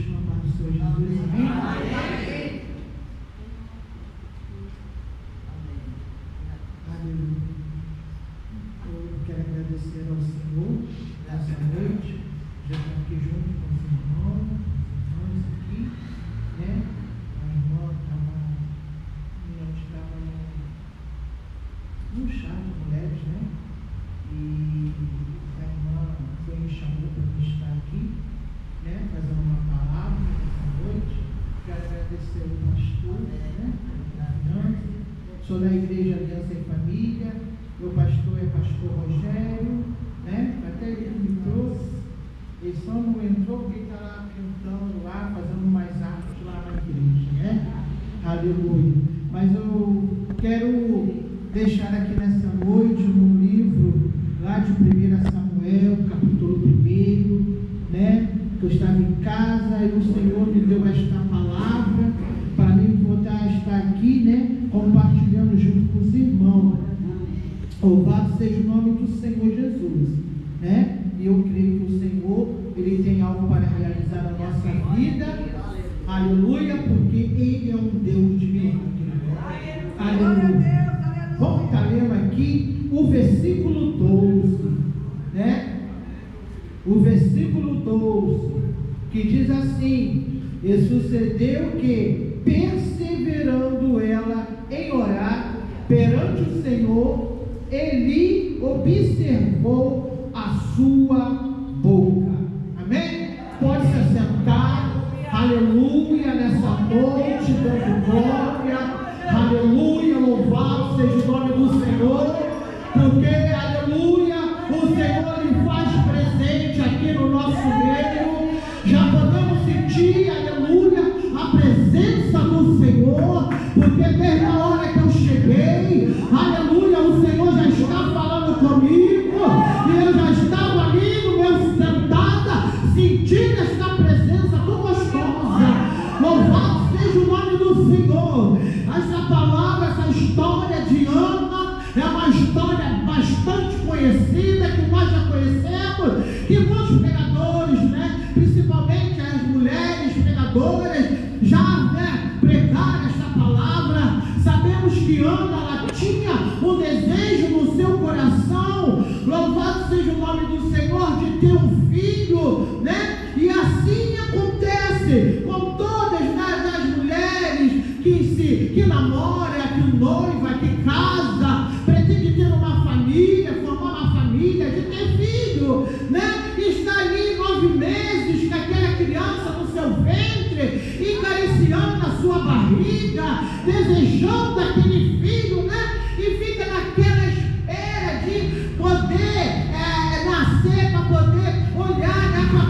todos com a paz do Senhor Jesus. Amém? Amém. Aleluia. Eu quero agradecer ao Senhor nessa noite. Já estou aqui junto com os irmãos aqui, né? A irmã estava num chá de mulheres, né? E a irmã foi me chamou para me estar aqui, né? Fazendo uma palavra nessa noite. Quero agradecer ao pastor, né? Sou da Igreja Aliança e Família. Meu pastor é pastor Rogério, né? Até ele me trouxe. Ele só não entrou porque está lá pintando lá, fazendo mais arte lá na igreja, né? Aleluia. Mas eu quero deixar aqui nessa noite um livro lá de 1 Samuel, capítulo 1, né? Que eu estava em casa e o Senhor me deu esta palavra para mim poder estar aqui, né? Compartilhando junto com os irmãos. Louvado seja o nome do Senhor Jesus, né? E eu creio que o Senhor, Ele tem algo para realizar na nossa vida, aleluia, porque Ele é um Deus de milagre, aleluia. Vamos estar lendo aqui o versículo 12, né? O versículo 12, que diz assim: e sucedeu que, perseverando ela em orar perante o Senhor, Eli observou a sua boca. Amém? Pode se assentar, aleluia, nessa noite, dando glória, aleluia, louvado seja o nome do Senhor, porque, aleluia, o Senhor lhe faz presente aqui no nosso meio. Já podemos sentir, aleluia, a presença do Senhor, porque desde a hora que eu cheguei, aleluia, o Senhor já está falando comigo, e eu já estava ali no meu sentada, sentindo esta presença tão gostosa. Louvado seja o nome do Senhor. Essa palavra, essa história de Ana é uma história bastante conhecida, que nós já conhecemos, que muitos pregadores, né, principalmente as mulheres pregadoras, já, né, pregaram esta palavra. Sabemos que Ana, ela tinha um desejo no seu coração, louvado seja o nome do Senhor, de ter um filho, né? E assim acontece com todas as mulheres que namora, que noiva, que casa, pretende ter uma família, formar uma família, de ter filho, né? E está ali 9 meses com aquela criança no seu ventre, acariciando a sua barriga, desejando aquele filho, né? E fica naquela espera de poder nascer, para poder olhar, né? Para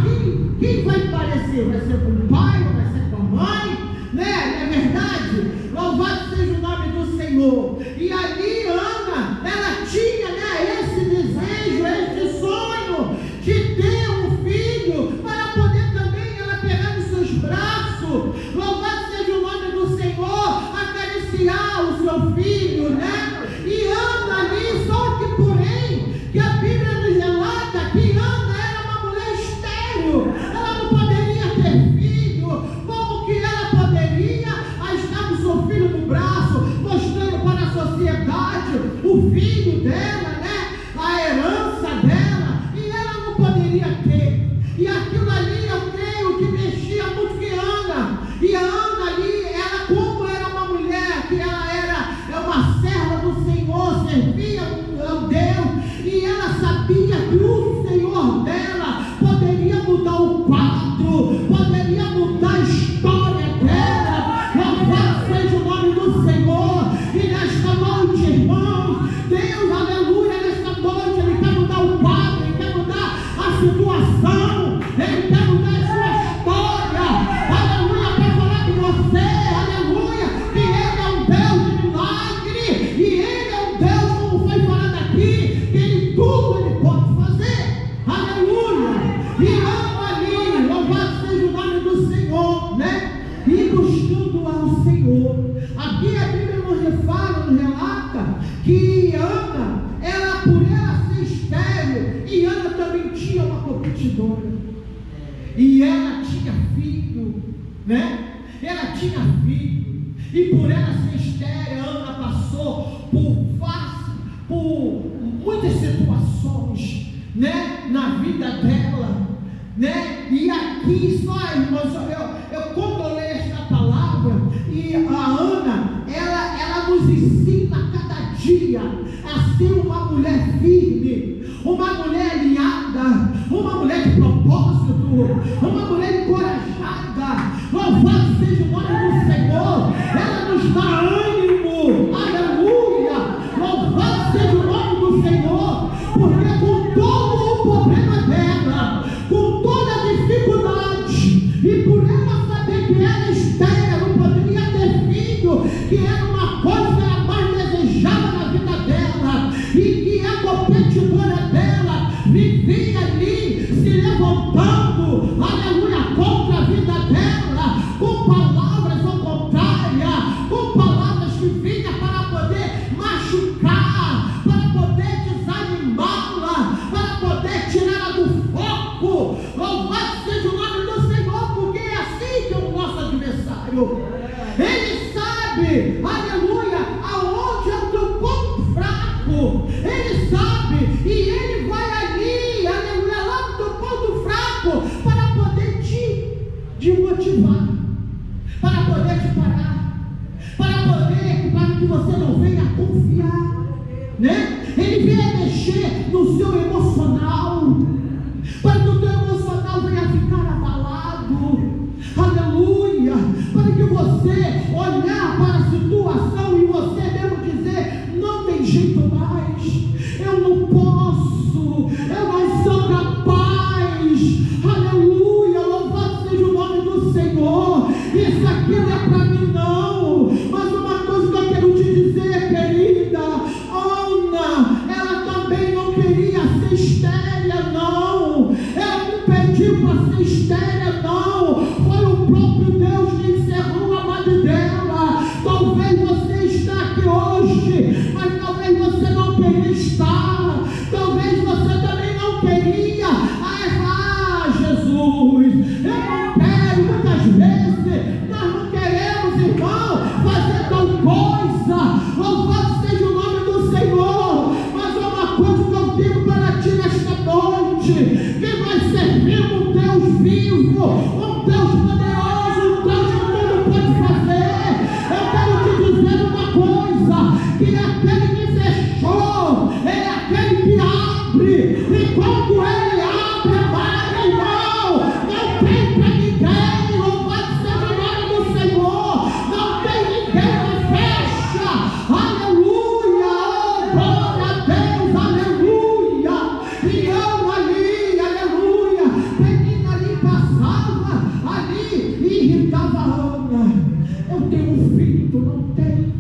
quem vai parecer? Vai ser com o pai ou vai ser com a mãe? Né? Não é verdade? Louvado seja o nome do Senhor. E ali Ana, ela tinha, né, esse desejo, esse sonho de ter um filho, para poder também ela pegar nos seus braços, louvado seja o nome do Senhor, acariciar o seu filho, né? E Ana ali, só que porém, que a Bíblia nos relata que Ana era uma mulher estéril, ela não poderia ter filho. Como que ela poderia estar com o seu filho no braço, mostrando para a sociedade o filho dela, né? A herança dela, e ela não poderia ter. E aquilo ali, eu creio que mexia muito com Ana. E a Ana ali, ela, como era uma mulher, que ela era uma serva do Senhor, servia ao Deus, e ela sabia que o Senhor dela poderia mudar o quadro, poderia mudar a história dela. Louvado seja o nome do Senhor. E nesta noite, irmãos, Deus, aleluia, nesta noite Ele quer mudar o quadro, Ele quer mudar a situação, Ele quer mudar a sua história, aleluia, para falar com você, aleluia, que Ele é um Deus de milagre, e Ele é um Deus, como foi falado aqui, que tudo Ele pode fazer, aleluia. E amo ali, louvado seja o nome do Senhor, né? E buscando ao Senhor. Aqui a Bíblia nos fala, nos relata que Ana, ela, por ela ser estéril, e Ana também tinha uma competidora, e ela tinha filho, né? Ela tinha filho, e por ela ser estéril, Ana passou por muitas situações, né? Na vida dela, né? E aqui só, irmãos, quando eu leio esta palavra, e a Ana, ela nos ensina cada dia a ser uma mulher firme, uma mulher alinhada, uma mulher de propósito, uma mulher encorajada. Louvado seja o nome do Senhor. Ela nos dá ânimo, aleluia. Louvado seja o nome do Senhor, porque com todo o problema dela, com toda a dificuldade, e por ela saber que ela estéril, não poderia ter filho, que era uma coisa que ela mais desejava na vida dela, e que a competidora dela vivia ali se levantando, aleluia, contra a vida dela, com palavras ao contrário, com palavras que vinham para poder machucar, para poder desanimá-la, para poder tirá-la do foco. Louvado seja o nome do Senhor, porque é assim que é o nosso adversário. Ele sabe, aleluia, aonde é o teu ponto fraco. Ele sabe, e ele vai ali, aleluia, lá no teu ponto fraco, para poder te motivar, para poder te parar, para que você não venha confiar, né? Ele vem mexer no seu emocional, para que o teu emocional venha ficar abalado, aleluia, para que você olhar para a situação e você mesmo dizer: não tem jeito mais, eu não posso, eu não sou capaz, aleluia, louvado seja o nome do Senhor. Isso aqui não é para mim não. Mas uma coisa que eu quero te dizer, querida, Ana, ela também não queria ser estéril, não. Ela não pediu para ser estéril, não. Foi o próprio Deus que encerrou a mãe dela. Talvez você está aqui hoje, mas talvez você não queria estar. Talvez você também não queria. Jesus, eu não quero. Muitas vezes nós não queremos, irmão, fazer tal coisa. Louvado seja o nome do Senhor. Mas é uma coisa que eu digo para ti nesta noite: que nós servimos um Deus vivo, um Deus poderoso, um Deus que tudo pode fazer. Eu quero te dizer uma coisa: que aquele que fechou é aquele que abre, e quando ele abre, amado irmão, não tem para ninguém. Louvado seja o nome do Senhor. Não tem ninguém que fecha, aleluia, oh glória a Deus, aleluia. E eu ali, aleluia, menina ali passava ali e irritava a Ana: eu tenho um filho, tu não tem.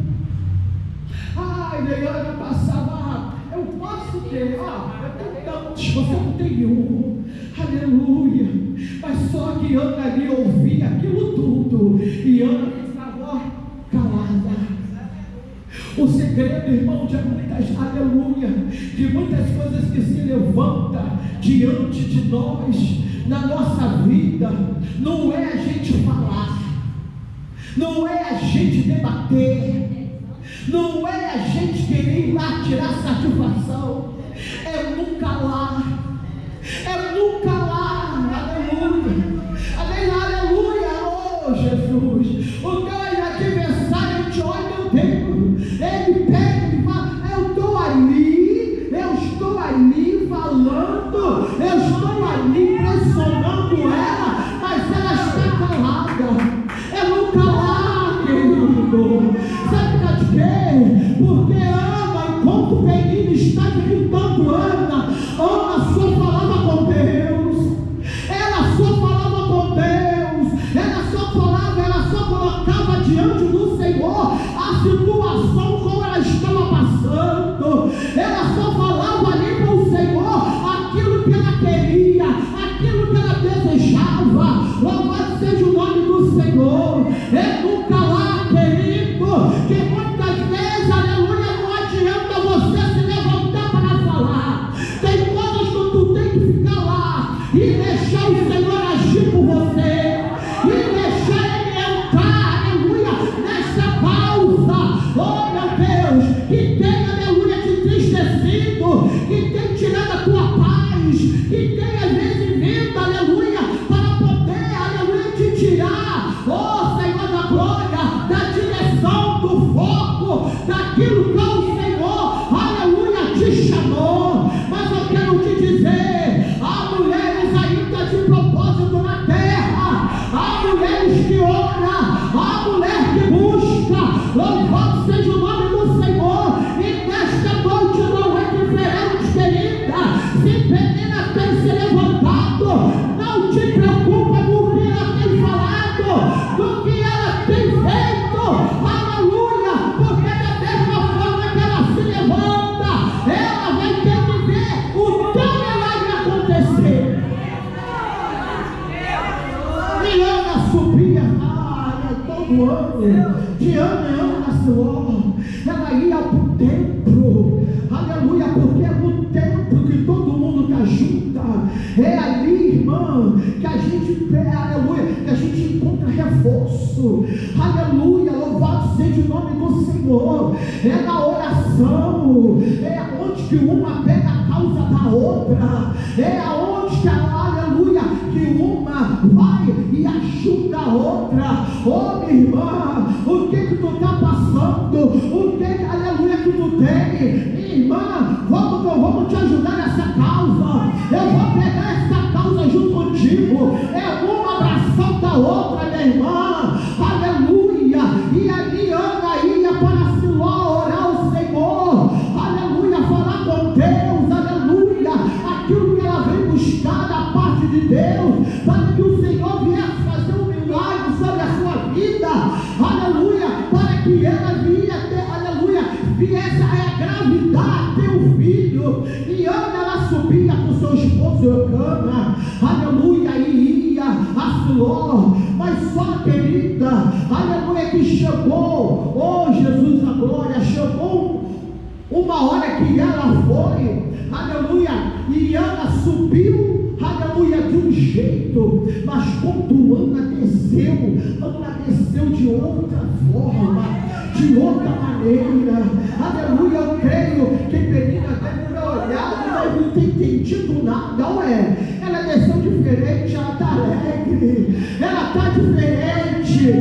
Ai, Ana passava: eu posso ter, eu tenho tantos, você não tem nenhum, aleluia. Mas só que Ana ali ouvia aquilo tudo, e Ana ficava calada. O segredo, irmão, de muitas, aleluia, de muitas coisas que se levantam diante de nós, na nossa vida, não é a gente falar, não é a gente debater, não é a gente querer ir lá tirar satisfação, é nunca lá, aleluia, aleluia, oh Jesus. O teu adversário te olha, meu Deus, ele pega e fala: eu estou ali falando, eu estou ali pressionando ela, mas ela está calada. É nunca lá, querido. Sabe de quê? Porque Ana, enquanto Penina está gritando, Ana só falava com Deus. Ela só falava com Deus. Ela só colocava diante do Senhor a situação como ela estava passando. Ela só falava ali para o Senhor aquilo que ela queria, aquilo que ela desejava. Louvado seja o nome do Senhor. É nunca lá, querido, que muitas vezes, aleluia, não adianta você se levantar para falar. Tem coisas que tu tem que ficar lá e deixar o Senhor agir por você, e deixar E Ana subia, todo ano, de ano em ano na Siló, ela ia para o templo, aleluia, porque é no templo que todo mundo está junto, é ali, irmã, que a gente, aleluia, que a gente encontra reforço, aleluia, louvado seja o nome do Senhor, é na oração, é onde que uma pega a causa da outra, é aonde que, aleluia, que uma vai e ajuda a outra. Oh, minha irmã, o que tu está passando, o que, aleluia, que tu tem, minha irmã, vamos te ajudar nessa causa, eu vou pegar essa causa junto contigo, é uma abraçando a outra, minha irmã, aleluia. E ali Ana ia para Siló orar ao Senhor, aleluia, falar com Deus, aleluia, aquilo que ela veio buscar da parte de Deus, para que o Senhor viesse fazer um milagre sobre a sua vida, aleluia, para que ela viesse a engravidar teu filho. E Ana, ela subia com seu esposo Eucana, aleluia, e ia a Siló, mas só, querida, aleluia, que chegou, oh Jesus, a glória, chegou uma hora que ela foi, aleluia, e Ana subiu, aleluia, de um jeito, mas quando Ana desceu de outra forma, de outra maneira, aleluia. Eu creio que Penina deve ter olhado, não tem entendido nada, ué, ela desceu diferente, ela está alegre, ela está diferente,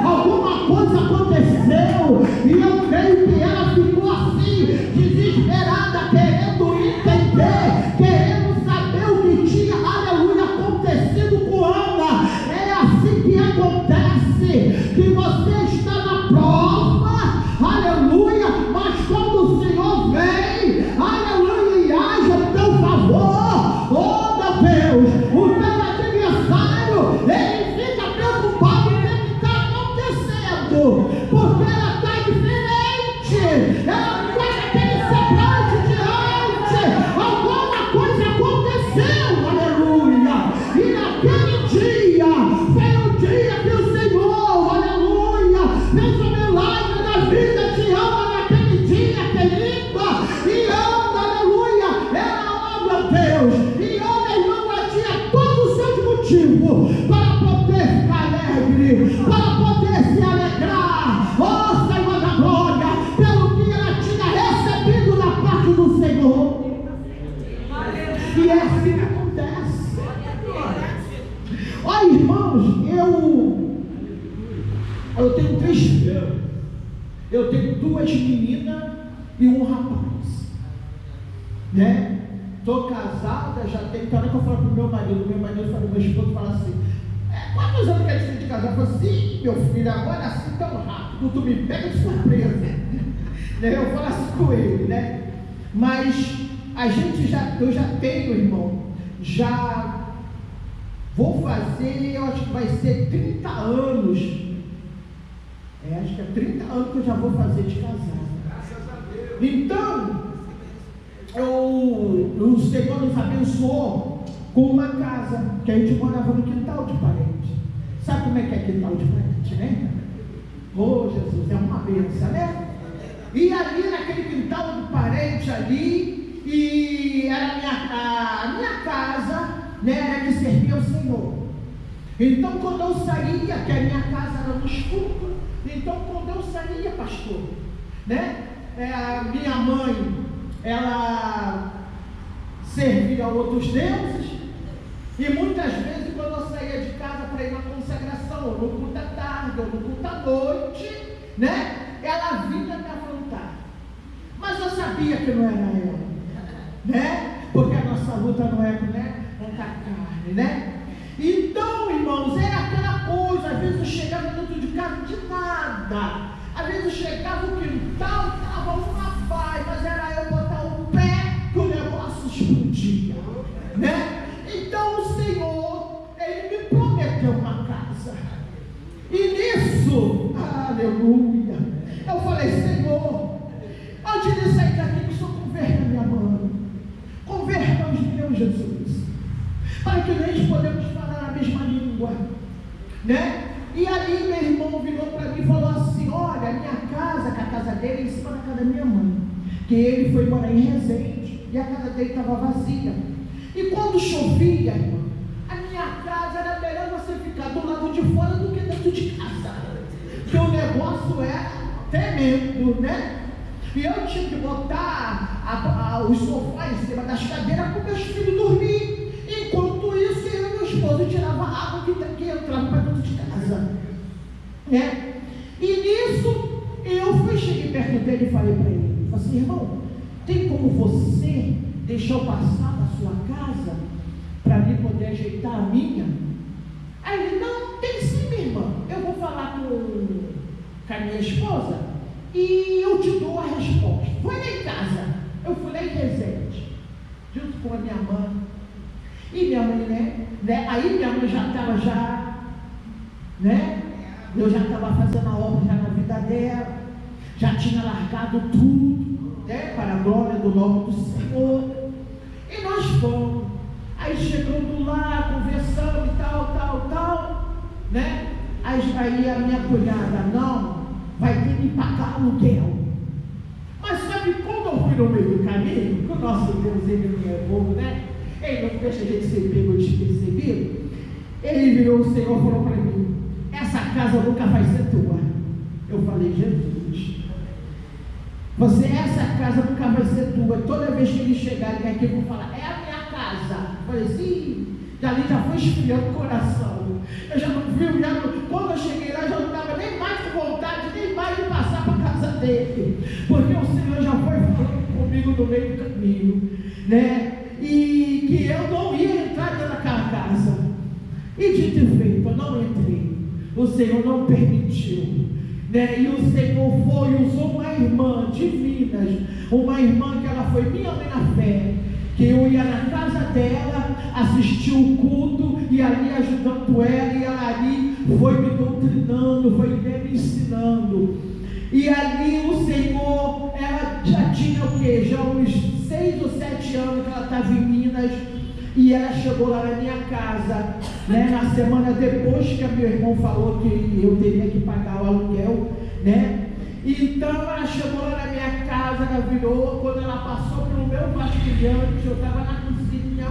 alguma coisa aconteceu, e eu creio que ela ficou assim, desesperada, querendo entender, querendo saber o que tinha, aleluia, acontecido com Ana. É assim que acontece, que você está na prova, aleluia, mas quando o Senhor vem, aleluia, e age a teu favor, oh meu Deus, o teu adversário, ele fica preocupado com o que está acontecendo, porque ela está diferente, ela não faz aquele semblante diante, alguma coisa aconteceu, aleluia, e naquele dia, foi o dia que o Senhor, aleluia, fez um milagre na vida de Ana naquele dia, querida, e Ana, aleluia, ela, oh meu Deus, e Ana, irmão, ela tinha todos os seus motivos para poder ficar alegre, para poder se alegrar, oh Senhor da glória, pelo que ela tinha recebido da parte do Senhor. E é assim que acontece. Olha, irmãos, eu tenho 3 filhos. Eu tenho 2 meninas e um rapaz, né? Estou casada, já tenho. Então, que eu falo para o meu marido fala, meu esposo fala assim: quantos anos que a gente tem de casar? Eu falo assim: meu filho, agora assim tão rápido, tu me pega de surpresa. Né? Eu falo assim com ele, né? Mas eu já tenho, irmão, já vou fazer, eu acho que vai ser 30 anos. Acho que é 30 anos que eu já vou fazer de casado. Graças a Deus. Então, o Senhor nos abençoou com uma casa que a gente morava no quintal de parente. Sabe como é que é quintal de parente, né? Oh, Jesus, é uma bênção, né? E ali naquele quintal de parente ali, e era a minha casa, né, era que servia ao Senhor. Então quando eu saía, que a minha casa era no escuro, então quando eu saía, pastor, né, a minha mãe, ela servia a outros deuses, e muitas vezes quando eu saía de casa para ir na consagração, ou no culto da tarde, ou no culto da noite, né, ela vinha me afrontar, mas eu sabia que não era ela, né, porque a nossa luta não é contra a carne, né. Então, irmãos, era aquela coisa, às vezes eu chegava dentro de casa de nada, às vezes eu chegava no quintal e estava uma paz, mas era eu botar o pé que o negócio explodia, né. Então o Senhor, Ele me prometeu uma casa, e nisso, aleluia, eu falei: Senhor, antes de sair daqui, que o Senhor converta a minha mãe, converta os meus, Jesus. para que nós podemos falar a mesma língua, né? E ali meu irmão virou para mim e falou assim: olha, a minha casa, que a casa dele é em cima da casa da minha mãe, que ele foi morar em Resende, e a casa dele estava vazia. E quando chovia, irmão, a minha casa era melhor você ficar do lado de fora do que dentro de casa, porque o negócio era tremendo, né? E eu tinha que botar os sofás em cima das cadeiras para meus filhos dormir. Enquanto isso, eu e meu esposo tirava a água que entrava para dentro de casa, né? E nisso, eu cheguei perto dele e falei para ele, assim: irmão, tem como você deixar eu passar na sua casa para mim poder ajeitar a minha? Aí ele: não, tem sim, minha irmã, eu vou falar com a minha esposa e eu te dou a resposta. Foi lá em casa, eu fui lá em Resende, junto com a minha mãe. E minha mãe, né? Aí minha mãe já estava, né? Eu já estava fazendo a obra já na vida dela, já tinha largado tudo, né? Para a glória do nome do Senhor. E nós fomos. Aí chegando lá, conversando e tal, né? Aí a minha cunhada: não, vai ter que pagar aluguel. Mas sabe quando eu fui no meio do caminho, que o nosso Deus, ele não é bobo, né? Ele não deixa a gente ser pego despercebido. Ele virou o Senhor e falou para mim: essa casa nunca vai ser tua. Eu falei: Jesus, essa casa nunca vai ser tua. Toda vez que ele chegar aqui, eu vou falar: é a minha casa. Eu falei: sim. Dali já foi esfriando o coração. Eu já não vi, quando eu cheguei lá, já não estava nem mais com vontade, nem mais de passar para a casa dele, porque o Senhor já foi falando comigo no meio do caminho, né? E que eu não ia entrar dentro daquela casa. E dito e feito, eu não entrei. O Senhor não permitiu, né? E o Senhor foi e usou uma irmã de Minas, uma irmã que ela foi minha mãe na fé, que eu ia na casa dela, assistir o culto, e ali ajudando ela, e ela ali foi me doutrinando, foi me ensinando. E ali o Senhor, ela já tinha o quê? Já uns 6 ou 7 anos que ela estava em Minas, e ela chegou lá na minha casa, né? Na semana depois que meu irmão falou que eu teria que pagar o aluguel, né? Então ela chegou lá na minha casa, ela virou, quando ela passou pelo meu vasculhante, eu estava na cozinha,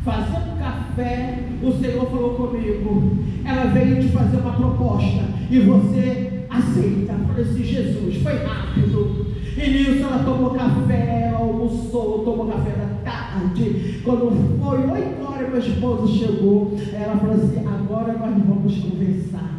fazendo café, o Senhor falou comigo: ela veio te fazer uma proposta, e você aceita. Eu falei assim: Jesus, foi rápido. E nisso ela tomou café, ela almoçou, tomou café da tarde. Quando foi 8 horas, meu esposo chegou, ela falou assim: agora nós vamos conversar.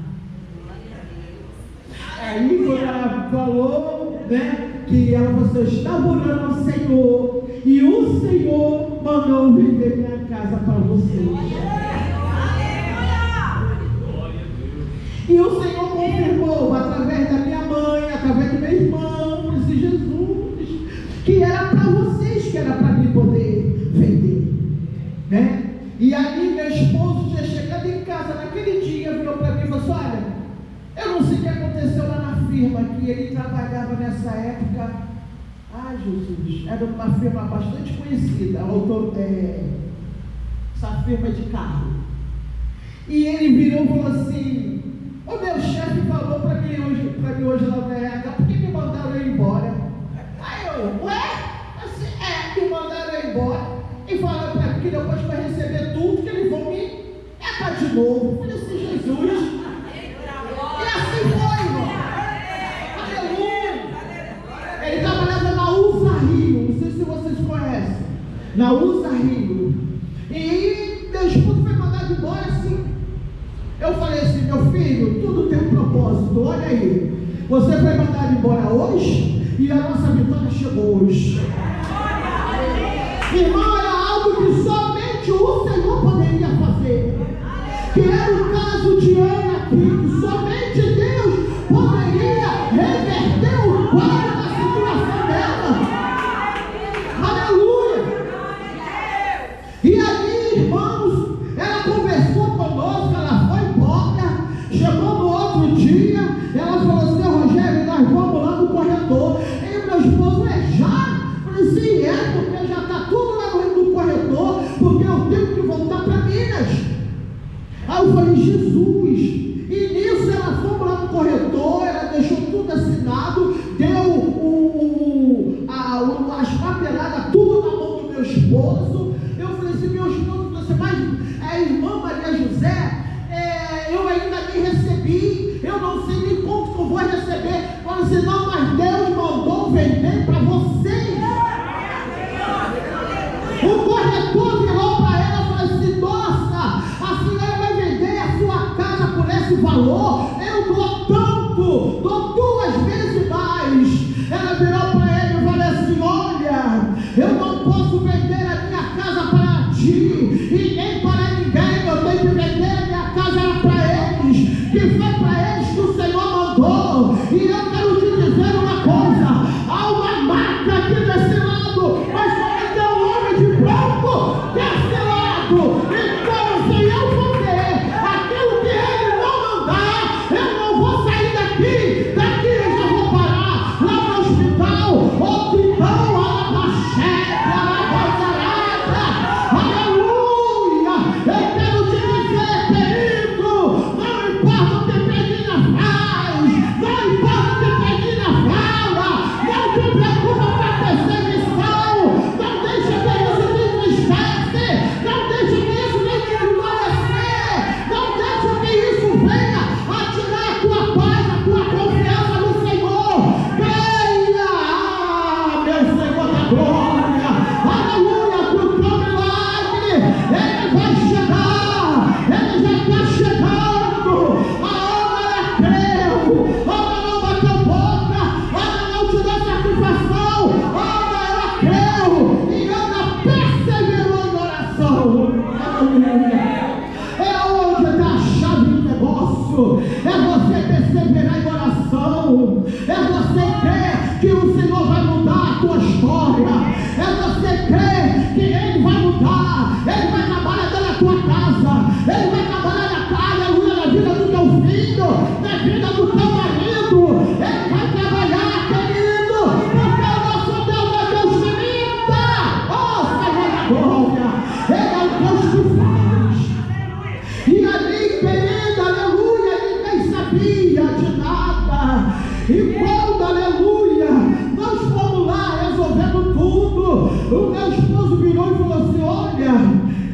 Aí quando ela falou, né, que ela falou assim: eu estava orando ao Senhor, e o Senhor mandou vender minha casa para você. E o Senhor confirmou através da minha mãe, através do meu irmão, disse: Jesus, que era para vocês, que era para mim poder vender, né? E aí meu esposo tinha chegado em casa naquele dia, virou para mim e falou assim: olha, eu não sei o que aconteceu lá na firma, que ele trabalhava nessa época. Ai, Jesus, era uma firma bastante conhecida, essa firma de carro. E ele virou e falou assim: o meu chefe falou para mim hoje lá na RH, porque me mandaram eu embora. Aí eu: ué? Assim, me mandaram eu embora, e falaram para mim que depois vai receber tudo, que eles vão me ecar de novo. Eu falei assim: Jesus. E assim foi, irmão. Aleluia. Ele trabalhava na USA Rio, não sei se vocês conhecem, na USA Rio. E meu esposo foi mandado embora assim. Eu falei assim: meu filho, tudo tem um propósito, olha aí. Você foi mandado embora hoje, e a nossa vitória chegou hoje. Irmão, era algo que somente o Senhor poderia fazer. Que era o caso de Ana aqui, que somente Deus poderia reverter o quadro da situação dela. Aleluia. E ali, irmãos, ela conversou conosco, ela foi embora. Chegou no outro dia, ela falou assim: Rogério, nós vamos lá no corredor. E o meu esposo: já? Eu falei assim: porque já está tudo lá no corredor, porque eu tenho que voltar para mim. eu falei, Jesus. E nisso ela foi lá no corretor, ela deixou tudo assinado, deu as papeladas tudo na mão do meu esposo. Eu falei assim, meu esposo, você mais é irmã Maria José? Eu ainda nem recebi, eu não sei nem quanto que eu vou receber. Falei assim, não, mas Deus mandou vender para vocês. O corretor virou para ela e falou assim, nossa, a senhora vai vender a sua casa por esse valor? Eu dou tanto, dou 2 vezes mais. Ela virou para ele e falou assim, olha, eu não posso vender a minha casa para ti e nem para ninguém, eu tenho que vender a minha casa para eles, que foi para eles que o Senhor mandou. E eu quero te dizer uma coisa, há uma marca aqui desse lado, mas só tem um homem de branco desse lado. Então, se eu fazer aquilo que ele não mandar, eu não vou sair daqui eu já vou parar lá no hospital, ou então a macheca, aleluia. Eu quero te dizer, querido, não importa o que Peguina faz, não importa o que Peguina fala, não te preocupa com a perseguição, não deixa que isso te entristece, não deixa que isso venha te endurecer, não deixa que isso venha a tirar a tua paz, a tua confiança no Senhor. Creia, meu Senhor da glória, aleluia, que o teu milagre, ele vai chegar, ele já está chegando. A hora creu, a hora não bateu boca, a hora não te deu satisfação, a hora ela creu e ela perseverou em oração. Aleluia. É onde está a chave do negócio, é você perseverar em oração, é você crer que o Senhor vai mudar a tua história, é você crer que Ele vai mudar, Ele vai trabalhar dentro da tua casa, Ele vai trabalhar aleluia, na vida do teu filho, na vida do teu marido, Ele vai trabalhar, querido, porque o nosso Deus é Deus que limita. Oh, Senhor da glória, Ele é o Deus que faz. E ali, querida, aleluia, ninguém sabia de nada. E quando, aleluia, nós fomos lá resolvendo tudo, o meu esposo virou e falou assim, olha,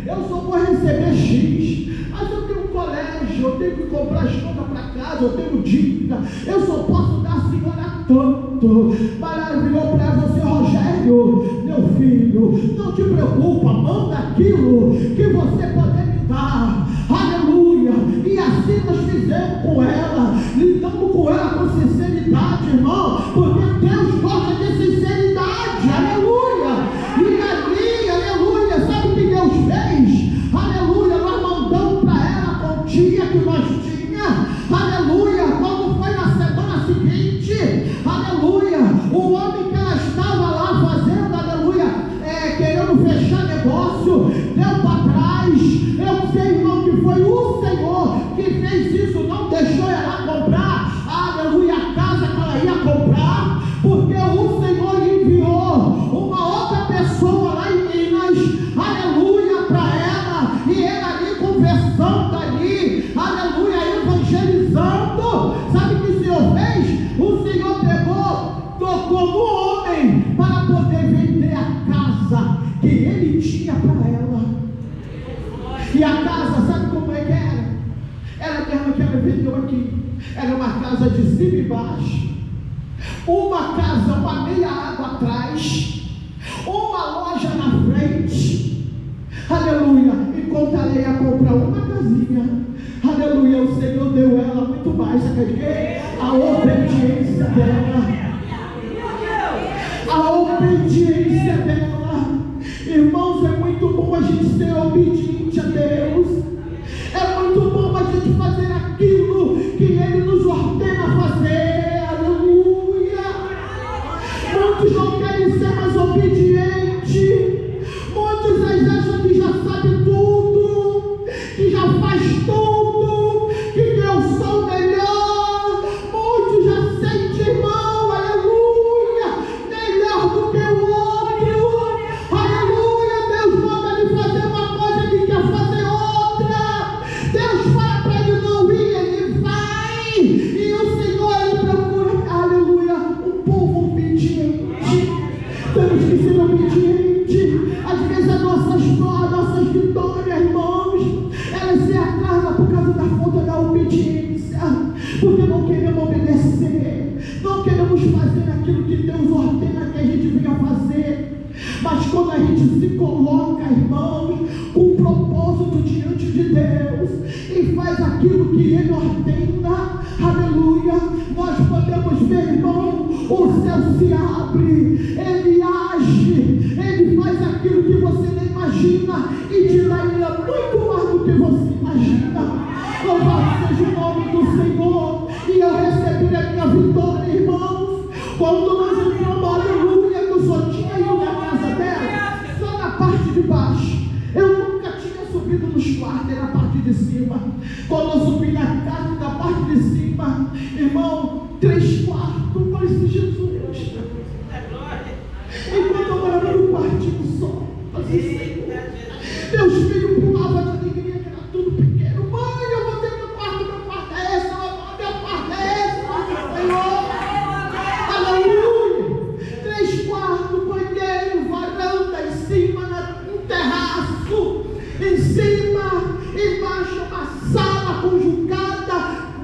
eu só vou receber X, mas eu tenho um colégio, eu tenho que comprar as contas para casa, eu tenho dívida, eu só posso dar a senhora tanto. Mas ela virou para ela assim, Rogério, meu filho, não te preocupa, manda aquilo que você poder me dar. Aleluia. E assim nós fizemos com ela, lidamos com ela com sinceridade, irmão, porque Deus gosta de sinceridade. Aleluia. E ali, aleluia, sabe o que Deus fez? Aleluia, nós mandamos para ela a quantia que nós tinha. Aleluia. Quando foi na semana seguinte, aleluia, o homem que ela estava lá fazendo, aleluia, querendo fechar negócio, deu para trás. Eu sei, irmão, que foi o Senhor que fez isso, não deixou ela comprar, aleluia, a casa que ela ia comprar, porque o Senhor enviou uma outra pessoa lá em Minas, aleluia, para ela, e ela ali conversando ali, aleluia, evangelizando. Sabe o que o Senhor fez? O Senhor pegou, tocou no homem para poder vender a casa que ele tinha para ela. E a casa, sabe como é que era? Era mesmo que ela vendeu aqui. Era uma casa de cima e baixo, uma casa, uma meia água atrás, uma loja na frente. Aleluia. Enquanto ela ia comprar uma casinha, aleluia, o Senhor deu ela muito mais. Sabe de quê? A obediência dela. A obediência dela. Irmãos, é muito bom a gente ser obediente a Deus. É muito bom a gente fazer aquilo que Ele nos ordena fazer. Aleluia. Muitos não querem ser mais obedientes. Muitos acham que já sabe tudo, que já faz tudo, que eu sou melhor. Muitos já sentem, irmão, quando a gente se coloca, irmãos, com um propósito diante de Deus e faz aquilo que Ele ordena, aleluia, nós podemos ver, irmão, o céu se abre, Ele age, Ele faz aquilo que você nem imagina e te dá ainda muito mais do que você imagina. Louvado seja o nome do Senhor. E eu recebi a minha vitória, irmãos, quando nós entramos, aleluia, que eu só tinha ido na casa dela, só na parte de baixo. Eu nunca tinha subido nos quartos, era a parte de cima. Quando eu subi na casa da parte de cima, irmão, 3 quartos, eu falei assim, Jesus. Enquanto eu morava no quartinho só, meus filhos pulavam de alegria, que era tudo pequeno. Mãe, eu vou ter meu quarto é esse, meu quarto é esse, Senhor. Aleluia. 3 quartos, banheiro, varanda, em cima, um terraço, em cima, embaixo, uma sala conjugada,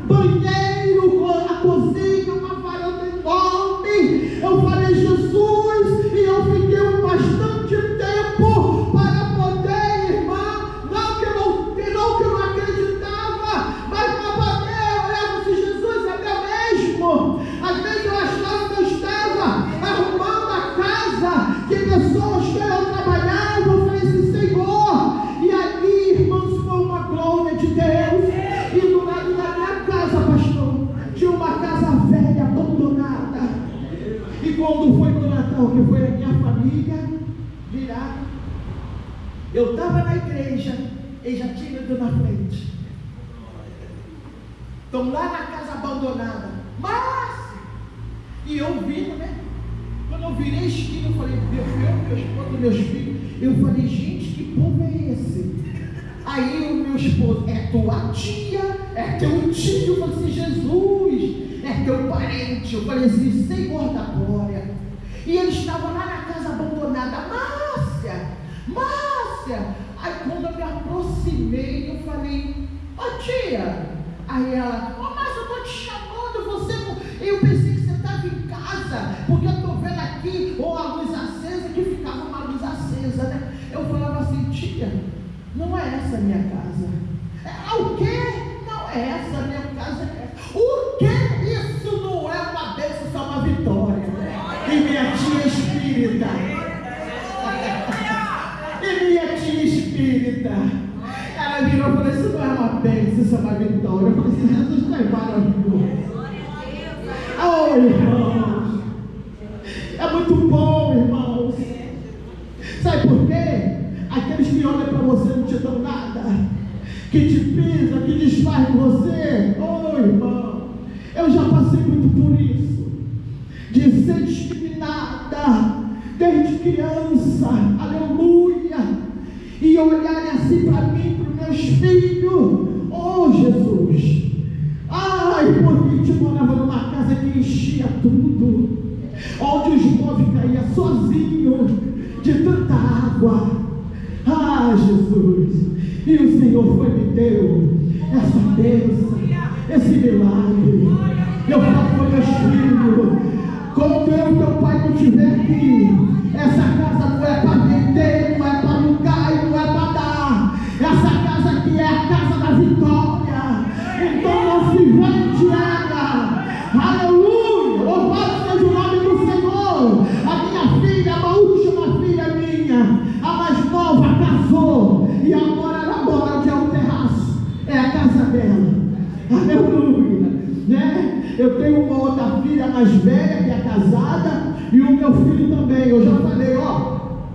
banheiro, a cozinha, uma varanda enorme. Eu falei, Jesus, e eu fiquei bastante tempo para poder, irmã, não que eu não acreditava, mas para poder olhar se Jesus é meu mesmo. Às vezes eu achava que eu estava arrumando a casa, que pessoas que eu trabalhava, eu falei assim, Senhor, e ali, irmãos, foi uma glória de Deus. E do lado da minha casa, pastor, tinha uma casa velha, abandonada. E quando foi no Natal, que foi a minha família virada, eu estava na igreja, e já tinha ido na frente. Estão lá na casa abandonada, mas, e eu vindo, né? Quando eu virei a esquina, eu falei, meu esposo, meus filhos, eu falei, gente, que povo é esse? Aí o meu esposo, é tua tia, é teu tio. Eu falei assim, Jesus, é teu parente. Eu falei assim, Senhor da glória. E ele estava lá na casa abandonada, Márcia. Aí quando eu me aproximei, eu falei, tia. Aí ela, Márcia, eu estou te chamando, você não... Eu pensei que você estava em casa, porque eu estou vendo aqui, ou a luz acesa, que ficava uma luz acesa, né? Eu falava assim, tia, não é essa a minha casa. O quê? Não é essa a minha casa. O quê? Isso não é uma bênção, isso é uma vitória. E minha tia espírita. Ela virou e falou, isso não é uma bênção, isso é uma vitória. Eu falei assim, Jesus não é maravilhoso. Oh, irmãos, é muito bom, irmãos. Sabe por quê? Aqueles que olham para você não te dão nada, que te pisam, que desfaz você. Oh, irmão, eu já passei muito por isso, de ser discriminada desde criança, aleluia, e olharem assim para mim, para os meus filhos. Oh, Jesus, ai, porque a gente morava numa casa que enchia tudo, onde os móveis caíam sozinhos de tanta água. Ah, Jesus, e o Senhor foi me deu essa bênção, esse milagre. Eu falo para meus filhos, quando eu e teu pai não estiver aqui, essa casa não é para vender, não é para alugar e não é para dar. Essa casa aqui é a casa da vitória. Então não se vende ela. Aleluia, louvado seja o nome do Senhor. A minha filha, a última filha minha, a mais nova, casou, e agora ela mora onde é o terraço, é a casa dela. Aleluia, né? Eu tenho uma outra filha mais velha que é casada, e o meu filho também. Eu já falei,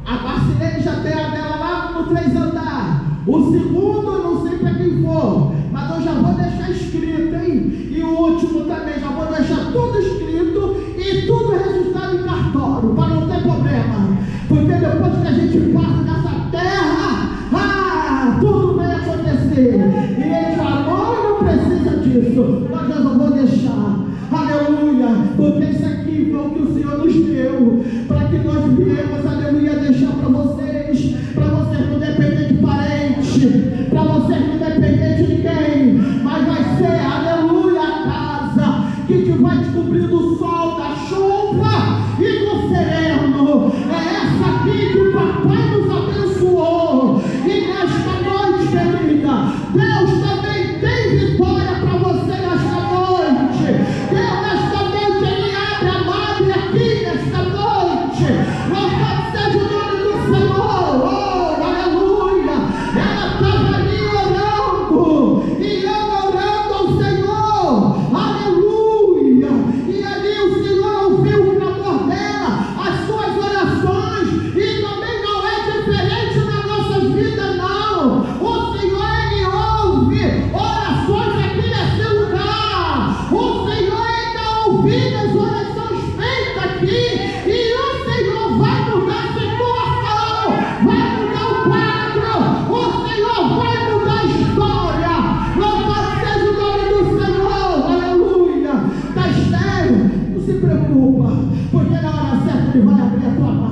a Marcelene já tem a dela lá no 3 andar. O segundo eu não sei para quem for, mas eu já vou deixar escrito, hein? E o último também, já vou deixar tudo escrito e tudo registrado em cartório, para não ter problema. Porque depois que a gente passa nessa terra, tudo vai acontecer. E ele falou, não precisa disso, mas eu não vou deixar. Aleluia, porque isso aqui foi o que o Senhor nos deu, para que nós viemos, aleluia, deixar para vocês não depender de parente, para vocês não depender de ninguém, mas vai ser, aleluia, a casa que te vai descobrir do sol, da chuva e do sereno. É essa aqui que o papai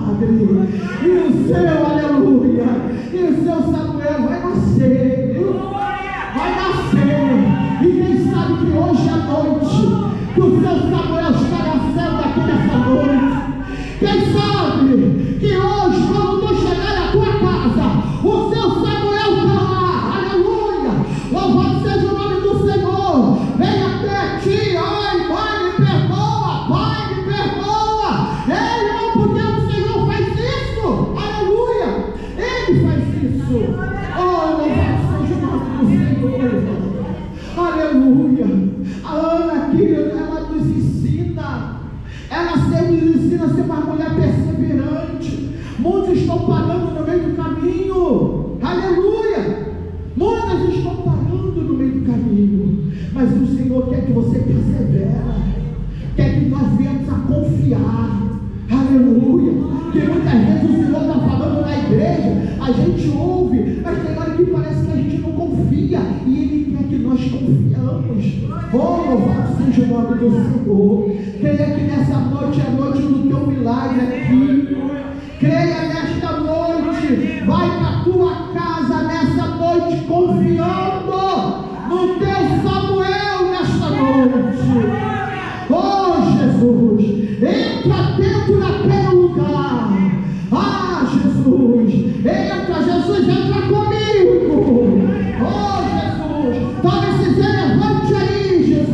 Padre, e o seu, aleluia, e o seu Samuel vai nascer, viu? Vai nascer. E quem sabe que hoje à noite, que o seu Samuel está nascendo aqui nessa noite. Quem sabe que hoje, quando tu chegar na tua casa, o seu Samuel está lá, aleluia, louvado seja o nome do Senhor, vem até ti, ai, Pai, me perdoa, Pai, me perdoa, ei, irmão, porque o Senhor faz isso, aleluia, Ele faz isso, oh, louvado seja o nome do Senhor, aleluia. A Ana aqui, ela nos ensina, nos ensina a ser uma mulher perseverante. Muitos estão parando no meio do caminho, aleluia, muitas estão parando no meio do caminho, mas o Senhor quer que você persevera, quer que nós venhamos a confiar, aleluia, que muitas vezes o Senhor está falando na igreja, a gente ouve, mas tem hora que parece que a gente não confia, e Ele quer que nós confiamos. Oh, louvado seja o nome do Senhor. Creia que nessa noite é a noite do teu milagre aqui. Creia nesta noite, vai para a tua casa nessa noite confiando no teu Samuel nesta noite. Oh Jesus, entra dentro daquele lugar. Ah Jesus, entra comigo. Oh Jesus, tome esse elefante aí, Jesus.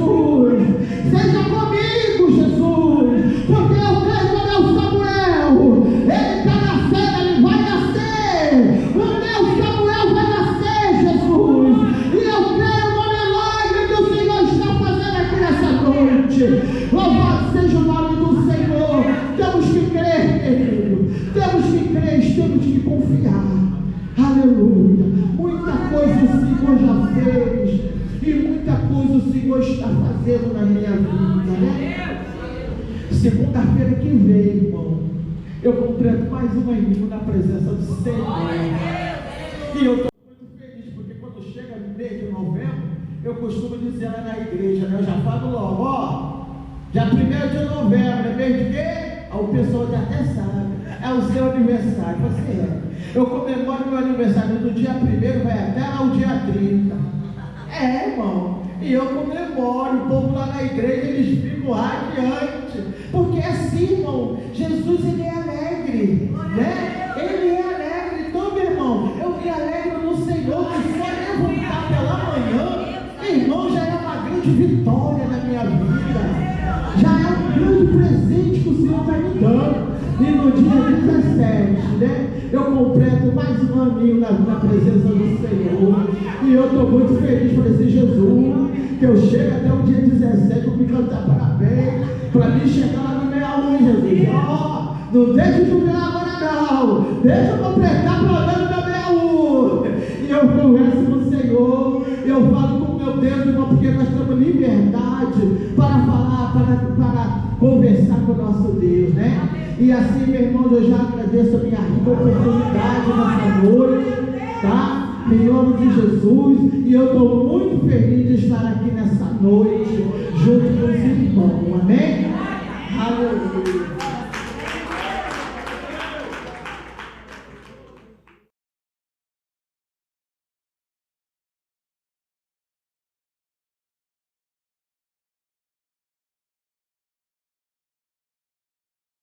Seja comigo, Jesus, porque eu creio no meu Samuel. Ele está nascendo, ele vai nascer. O meu Samuel vai nascer, Jesus. E eu creio no milagre que o Senhor está fazendo aqui nessa noite. Louvado seja o nome do Senhor. Temos que crer, querido. Temos que crer, temos que confiar. Aleluia. Muita coisa o Senhor já fez. E muita coisa o Senhor está fazendo na minha vida, né? Segunda-feira que vem, irmão, eu completo mais um ano na presença do Senhor. E eu estou muito feliz, porque quando chega no mês de novembro, eu costumo dizer lá na igreja, né? Eu já falo logo, ó, já 1º de novembro, é mês de quê? O pessoal já até sabe, é o seu aniversário. Você é. Eu comemoro meu aniversário do dia 1º, vai até lá o dia 30. É, irmão, e eu comemoro, o povo lá na igreja, eles ficam radiantes, porque é assim, irmão, Jesus, ele é alegre, né? Ele é alegre. Então, meu irmão, eu me alegro no Senhor, que só levantar pela manhã, irmão, já é uma grande vitória na minha vida, já é um grande presente que o Senhor está me dando. E no dia 17, né, eu completo mais um aninho na presença do Senhor. E eu estou muito feliz por esse Jesus, que eu chego até o dia 17 para me cantar parabéns, para mim chegar lá no 61, Jesus. Ó, não deixa de jubilar agora não, deixa eu completar pelo menos meu 61. E eu converso com o Senhor, eu falo com o meu Deus, irmão, porque nós temos liberdade para falar, para conversar com o nosso Deus, né? E assim, meu irmão, eu já agradeço a minha rica oportunidade nessa noite, tá? Em nome de Jesus. E eu estou muito feliz de estar aqui nessa noite, junto